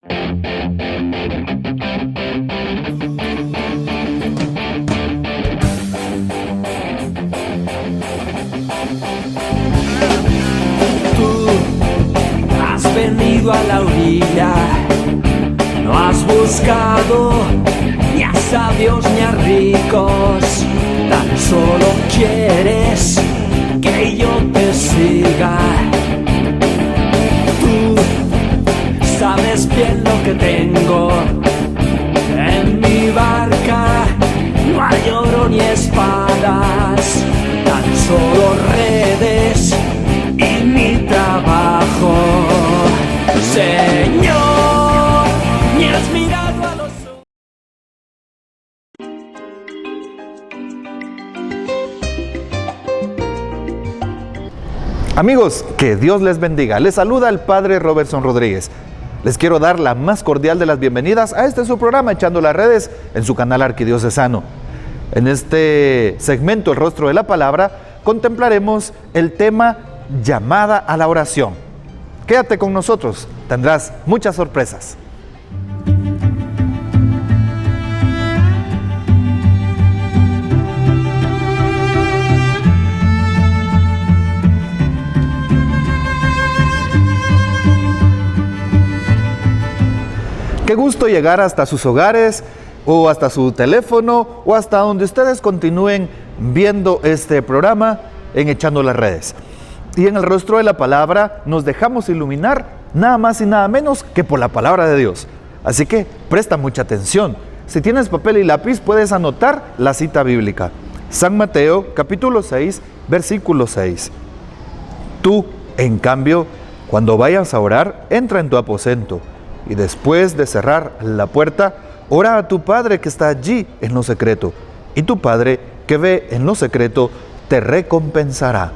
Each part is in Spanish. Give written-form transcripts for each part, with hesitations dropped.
Tú has venido a la orilla, no has buscado ni a sabios ni a ricos, tan solo quieres que yo te siga. Tú sabes bien lo que tengo en mi barca, no hay oro ni espadas, tan solo redes y mi trabajo. Señor, ni has mirado a los ojos. Amigos, que Dios les bendiga. Les saluda el Padre Robertson Rodríguez. Les quiero dar la más cordial de las bienvenidas a este su programa, Echando las Redes, en su canal Arquidiocesano. En este segmento, El Rostro de la Palabra, contemplaremos el tema Llamada a la Oración. Quédate con nosotros, tendrás muchas sorpresas. Qué gusto llegar hasta sus hogares o hasta su teléfono o hasta donde ustedes continúen viendo este programa en Echando las Redes. Y en el Rostro de la Palabra nos dejamos iluminar nada más y nada menos que por la palabra de Dios. Así que presta mucha atención. Si tienes papel y lápiz puedes anotar la cita bíblica. San Mateo capítulo 6 versículo 6. Tú, en cambio, cuando vayas a orar, entra en tu aposento. Y después de cerrar la puerta, ora a tu Padre que está allí en lo secreto. Y tu Padre que ve en lo secreto te recompensará.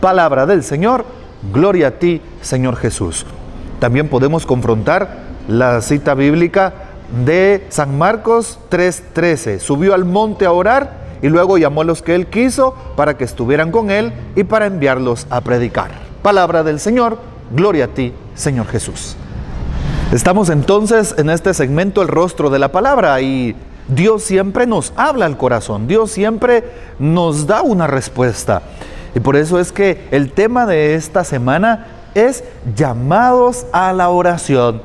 Palabra del Señor, gloria a ti, Señor Jesús. También podemos confrontar la cita bíblica de San Marcos 3:13. Subió al monte a orar y luego llamó a los que él quiso para que estuvieran con él y para enviarlos a predicar. Palabra del Señor, gloria a ti, Señor Jesús. Estamos entonces en este segmento El Rostro de la Palabra y Dios siempre nos habla al corazón, Dios siempre nos da una respuesta. Y por eso es que el tema de esta semana es llamados a la oración.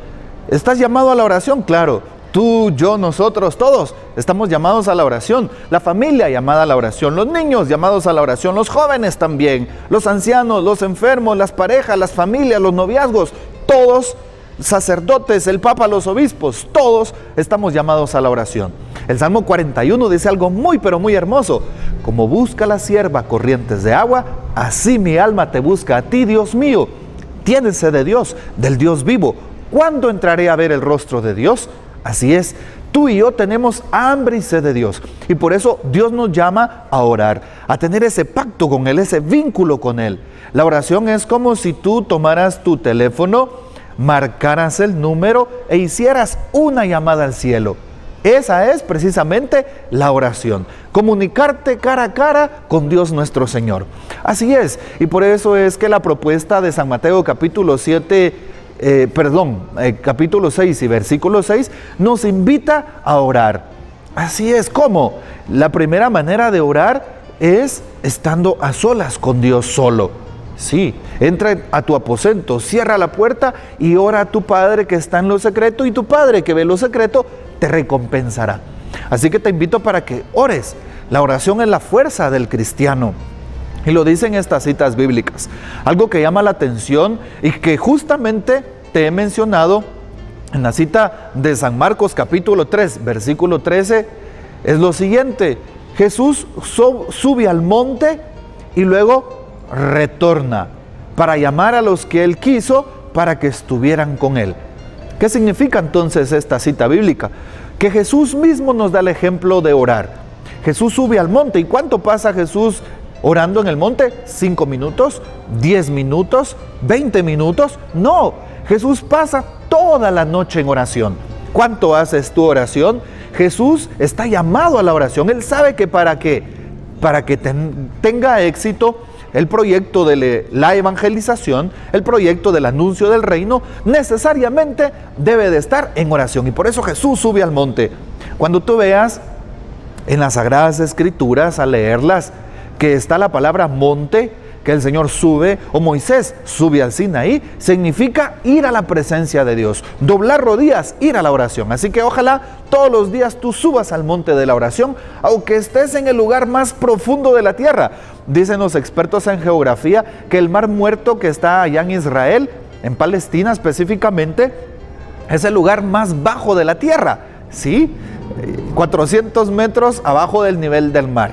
¿Estás llamado a la oración? Claro, tú, yo, nosotros, todos estamos llamados a la oración. La familia llamada a la oración, los niños llamados a la oración, los jóvenes también, los ancianos, los enfermos, las parejas, las familias, los noviazgos, todos, sacerdotes, el Papa, los obispos, todos estamos llamados a la oración. El Salmo 41 dice algo muy pero muy hermoso. Como busca la sierva corrientes de agua, así mi alma te busca a ti, Dios mío. Tienes sed de Dios, del Dios vivo. ¿Cuándo entraré a ver el rostro de Dios? Así es, tú y yo tenemos hambre y sed de Dios. Y por eso Dios nos llama a orar, a tener ese pacto con Él, ese vínculo con Él. La oración es como si tú tomaras tu teléfono, marcaras el número e hicieras una llamada al cielo. Esa es precisamente la oración, comunicarte cara a cara con Dios nuestro Señor. Así es, y por eso es que la propuesta de San Mateo capítulo 6 y versículo 6 nos invita a orar. Así es, ¿cómo? La primera manera de orar es estando a solas con Dios solo. Sí, entra a tu aposento, cierra la puerta y ora a tu Padre que está en lo secreto, y tu Padre que ve lo secreto te recompensará. Así que te invito para que ores. La oración es la fuerza del cristiano. Y lo dicen estas citas bíblicas. Algo que llama la atención y que justamente te he mencionado en la cita de San Marcos capítulo 3, versículo 13, es lo siguiente. Jesús sube al monte y luego retorna para llamar a los que él quiso para que estuvieran con él. ¿Qué significa entonces esta cita bíblica? Que Jesús mismo nos da el ejemplo de orar. Jesús sube al monte. ¿Y cuánto pasa Jesús orando en el monte? ¿5 minutos? ¿10 minutos? ¿20 minutos? No, Jesús pasa toda la noche en oración. ¿Cuánto haces tu oración? Jesús está llamado a la oración. Él sabe que para que tenga éxito, el proyecto de la evangelización, el proyecto del anuncio del reino, necesariamente debe de estar en oración. Y por eso Jesús sube al monte. Cuando tú veas en las Sagradas Escrituras, al leerlas, que está la palabra monte, que el Señor sube, o Moisés sube al Sinaí, significa ir a la presencia de Dios, doblar rodillas, ir a la oración. Así que ojalá todos los días tú subas al monte de la oración, aunque estés en el lugar más profundo de la tierra. Dicen los expertos en geografía que el Mar Muerto, que está allá en Israel, en Palestina específicamente, es el lugar más bajo de la tierra, ¿sí? 400 metros abajo del nivel del mar.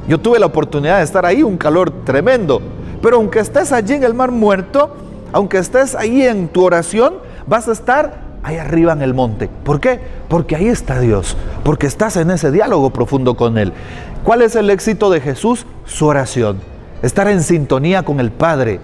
Yo tuve la oportunidad de estar ahí, un calor tremendo. Pero aunque estés allí en el Mar Muerto, aunque estés ahí en tu oración, vas a estar ahí arriba en el monte. ¿Por qué? Porque ahí está Dios, porque estás en ese diálogo profundo con Él. ¿Cuál es el éxito de Jesús? Su oración, estar en sintonía con el Padre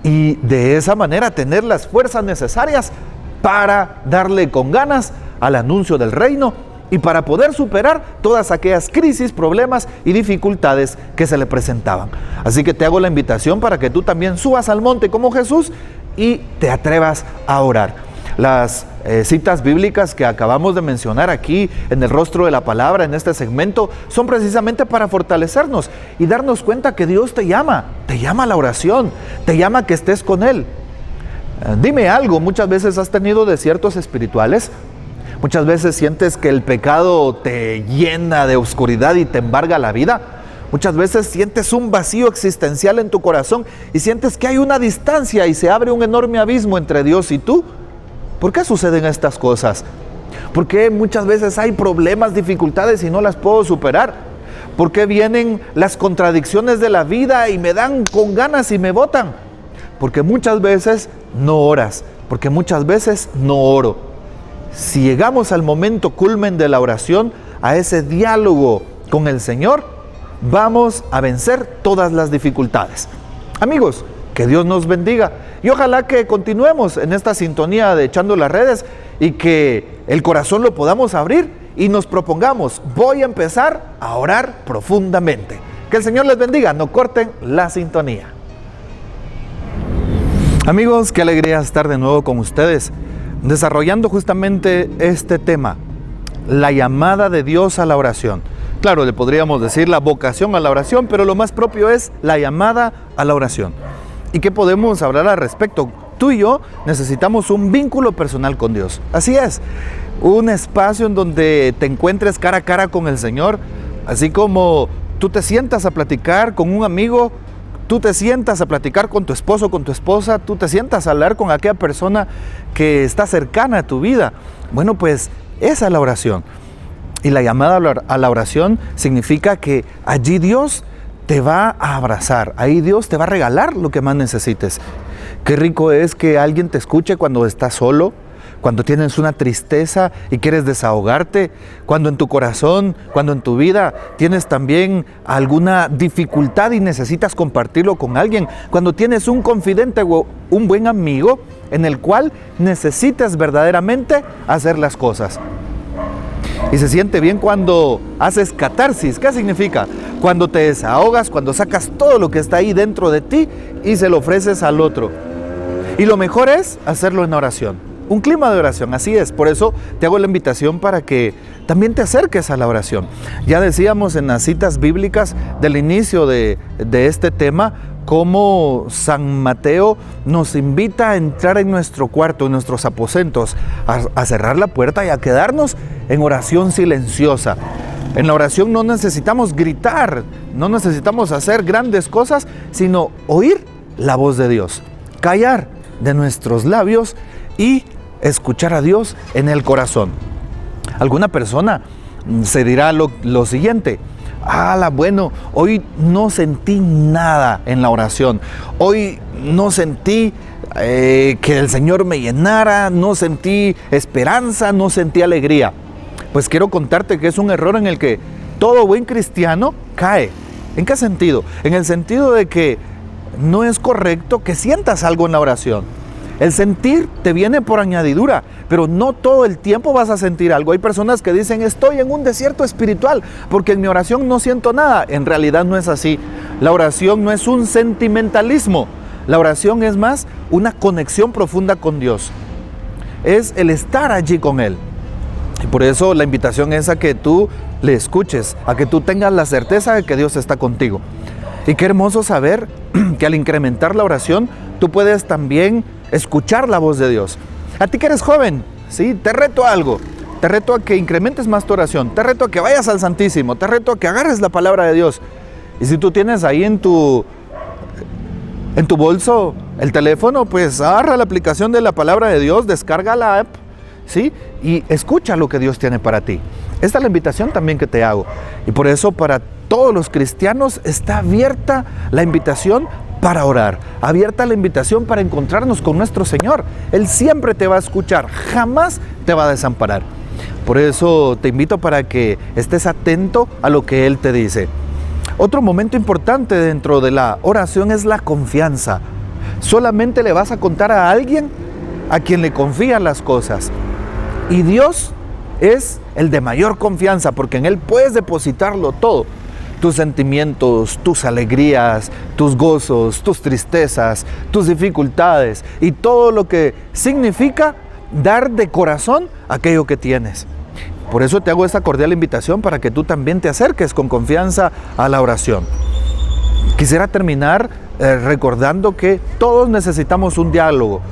y de esa manera tener las fuerzas necesarias para darle con ganas al anuncio del reino y para poder superar todas aquellas crisis, problemas y dificultades que se le presentaban. Así que te hago la invitación para que tú también subas al monte como Jesús y te atrevas a orar. Las citas bíblicas que acabamos de mencionar aquí en el rostro de la palabra, en este segmento, son precisamente para fortalecernos y darnos cuenta que Dios te llama a la oración, te llama a que estés con Él. Dime algo, muchas veces has tenido desiertos espirituales. Muchas veces sientes que el pecado te llena de oscuridad y te embarga la vida. Muchas veces sientes un vacío existencial en tu corazón y sientes que hay una distancia y se abre un enorme abismo entre Dios y tú. ¿Por qué suceden estas cosas? ¿Por qué muchas veces hay problemas, dificultades y no las puedo superar? ¿Por qué vienen las contradicciones de la vida y me dan con ganas y me botan? Porque muchas veces no oras, porque muchas veces no oro. Si llegamos al momento culmen de la oración, a ese diálogo con el Señor, vamos a vencer todas las dificultades. Amigos, que Dios nos bendiga y ojalá que continuemos en esta sintonía de Echando las Redes y que el corazón lo podamos abrir y nos propongamos, voy a empezar a orar profundamente. Que el Señor les bendiga, no corten la sintonía. Amigos, qué alegría estar de nuevo con ustedes, desarrollando justamente este tema, la llamada de Dios a la oración. Claro, le podríamos decir la vocación a la oración, pero lo más propio es la llamada a la oración. ¿Y qué podemos hablar al respecto? Tú y yo necesitamos un vínculo personal con Dios. Así es, un espacio en donde te encuentres cara a cara con el Señor, así como tú te sientas a platicar con un amigo, tú te sientas a platicar con tu esposo, con tu esposa, tú te sientas a hablar con aquella persona que está cercana a tu vida. Bueno, pues esa es la oración. Y la llamada a la oración significa que allí Dios te va a abrazar, ahí Dios te va a regalar lo que más necesites. Qué rico es que alguien te escuche cuando estás solo, cuando tienes una tristeza y quieres desahogarte, cuando en tu corazón, cuando en tu vida tienes también alguna dificultad y necesitas compartirlo con alguien, cuando tienes un confidente o un buen amigo en el cual necesitas verdaderamente hacer las cosas. Y se siente bien cuando haces catarsis. ¿Qué significa? Cuando te desahogas, cuando sacas todo lo que está ahí dentro de ti y se lo ofreces al otro. Y lo mejor es hacerlo en oración. Un clima de oración, así es. Por eso te hago la invitación para que también te acerques a la oración. Ya decíamos en las citas bíblicas del inicio de este tema, cómo San Mateo nos invita a entrar en nuestro cuarto, en nuestros aposentos, a cerrar la puerta y a quedarnos en oración silenciosa. En la oración no necesitamos gritar, no necesitamos hacer grandes cosas, sino oír la voz de Dios, callar de nuestros labios y escuchar a Dios en el corazón. Alguna persona se dirá lo siguiente: bueno, hoy no sentí nada en la oración, hoy no sentí que el Señor me llenara, no sentí esperanza, no sentí alegría. Pues quiero contarte que es un error en el que todo buen cristiano cae. ¿En qué sentido? En el sentido de que no es correcto que sientas algo en la oración. El sentir te viene por añadidura, pero no todo el tiempo vas a sentir algo. Hay personas que dicen, estoy en un desierto espiritual porque en mi oración no siento nada. En realidad no es así. La oración no es un sentimentalismo. La oración es más una conexión profunda con Dios. Es el estar allí con Él. Y por eso la invitación es a que tú le escuches, a que tú tengas la certeza de que Dios está contigo. Y qué hermoso saber que al incrementar la oración, tú puedes también escuchar la voz de Dios. A ti que eres joven, ¿sí? Te reto a algo. Te reto a que incrementes más tu oración. Te reto a que vayas al Santísimo. Te reto a que agarres la palabra de Dios. Y si tú tienes ahí en tu bolso el teléfono, pues agarra la aplicación de la palabra de Dios, descarga la app, ¿sí? Y escucha lo que Dios tiene para ti. Esta es la invitación también que te hago. Y por eso para todos los cristianos está abierta la invitación para orar, abierta la invitación para encontrarnos con nuestro Señor. Él siempre te va a escuchar, jamás te va a desamparar. Por eso te invito para que estés atento a lo que Él te dice. Otro momento importante dentro de la oración es la confianza. Solamente le vas a contar a alguien a quien le confían las cosas. Y Dios es el de mayor confianza porque en Él puedes depositarlo todo. Tus sentimientos, tus alegrías, tus gozos, tus tristezas, tus dificultades y todo lo que significa dar de corazón aquello que tienes. Por eso te hago esta cordial invitación para que tú también te acerques con confianza a la oración. Quisiera terminar recordando que todos necesitamos un diálogo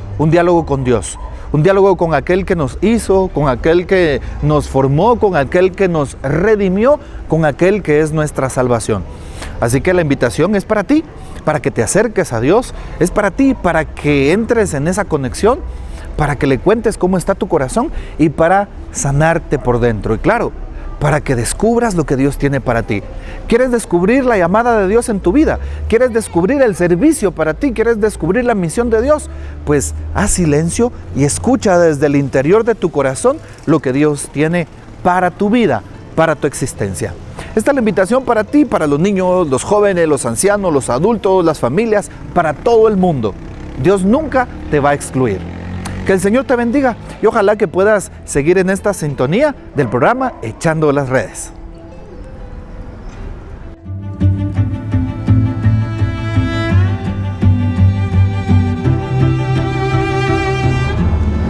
con Dios. Un diálogo con aquel que nos hizo, con aquel que nos formó, con aquel que nos redimió, con aquel que es nuestra salvación. Así que la invitación es para ti, para que te acerques a Dios, es para ti, para que entres en esa conexión, para que le cuentes cómo está tu corazón y para sanarte por dentro. Y claro, para que descubras lo que Dios tiene para ti. ¿Quieres descubrir la llamada de Dios en tu vida? ¿Quieres descubrir el servicio para ti? ¿Quieres descubrir la misión de Dios? Pues haz silencio y escucha desde el interior de tu corazón lo que Dios tiene para tu vida, para tu existencia. Esta es la invitación para ti, para los niños, los jóvenes, los ancianos, los adultos, las familias, para todo el mundo. Dios nunca te va a excluir. Que el Señor te bendiga y ojalá que puedas seguir en esta sintonía del programa Echando las Redes.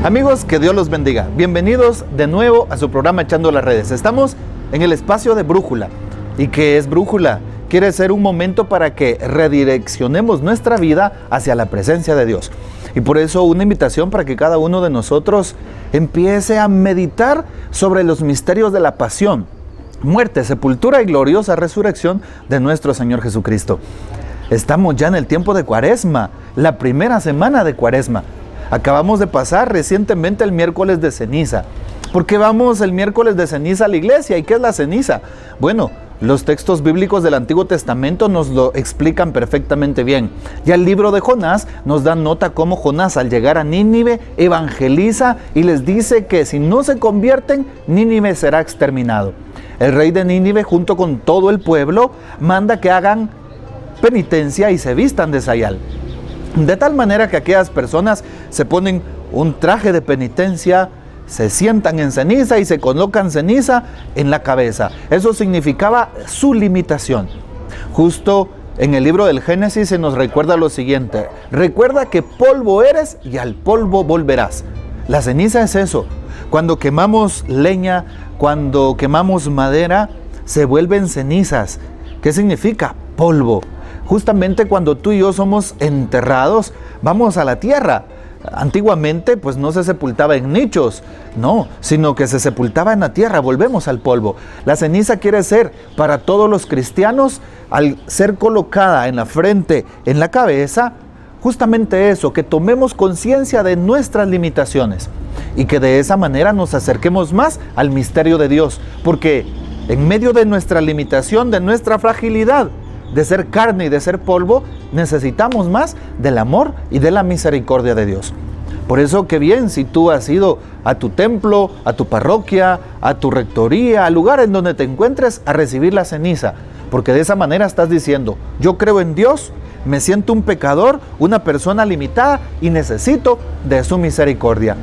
Amigos, que Dios los bendiga. Bienvenidos de nuevo a su programa Echando las Redes. Estamos en el espacio de Brújula. ¿Y qué es Brújula? Quiere ser un momento para que redireccionemos nuestra vida hacia la presencia de Dios. Y por eso una invitación para que cada uno de nosotros empiece a meditar sobre los misterios de la pasión, muerte, sepultura y gloriosa resurrección de nuestro Señor Jesucristo. Estamos ya en el tiempo de Cuaresma, la primera semana de Cuaresma. Acabamos de pasar recientemente el miércoles de ceniza. ¿Por qué vamos el miércoles de ceniza a la iglesia? ¿Y qué es la ceniza? Bueno, los textos bíblicos del Antiguo Testamento nos lo explican perfectamente bien. Ya el libro de Jonás nos da nota cómo Jonás al llegar a Nínive evangeliza y les dice que si no se convierten, Nínive será exterminado. El rey de Nínive junto con todo el pueblo manda que hagan penitencia y se vistan de sayal. De tal manera que aquellas personas se ponen un traje de penitencia, se sientan en ceniza y se colocan ceniza en la cabeza. Eso significaba su limitación. Justo en el libro del Génesis se nos recuerda lo siguiente: recuerda que polvo eres y al polvo volverás. La ceniza es eso. Cuando quemamos leña, cuando quemamos madera, se vuelven cenizas. ¿Qué significa? Polvo. Justamente cuando tú y yo somos enterrados, vamos a la tierra. Antiguamente pues no se sepultaba en nichos, no, sino que se sepultaba en la tierra, volvemos al polvo. La ceniza quiere ser para todos los cristianos, al ser colocada en la frente, en la cabeza, justamente eso, que tomemos conciencia de nuestras limitaciones y que de esa manera nos acerquemos más al misterio de Dios, porque en medio de nuestra limitación, de nuestra fragilidad, de ser carne y de ser polvo, necesitamos más del amor y de la misericordia de Dios. Por eso que bien, si tú has ido a tu templo, a tu parroquia, a tu rectoría, al lugar en donde te encuentres a recibir la ceniza, porque de esa manera estás diciendo: yo creo en Dios, Me siento un pecador, una persona limitada y necesito de su misericordia.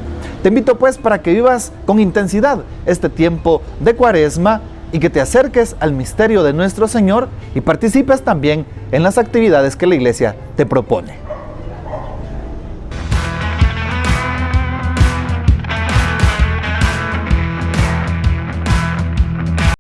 Te invito pues para que vivas con intensidad este tiempo de Cuaresma y que te acerques al misterio de nuestro Señor y participes también en las actividades que la Iglesia te propone.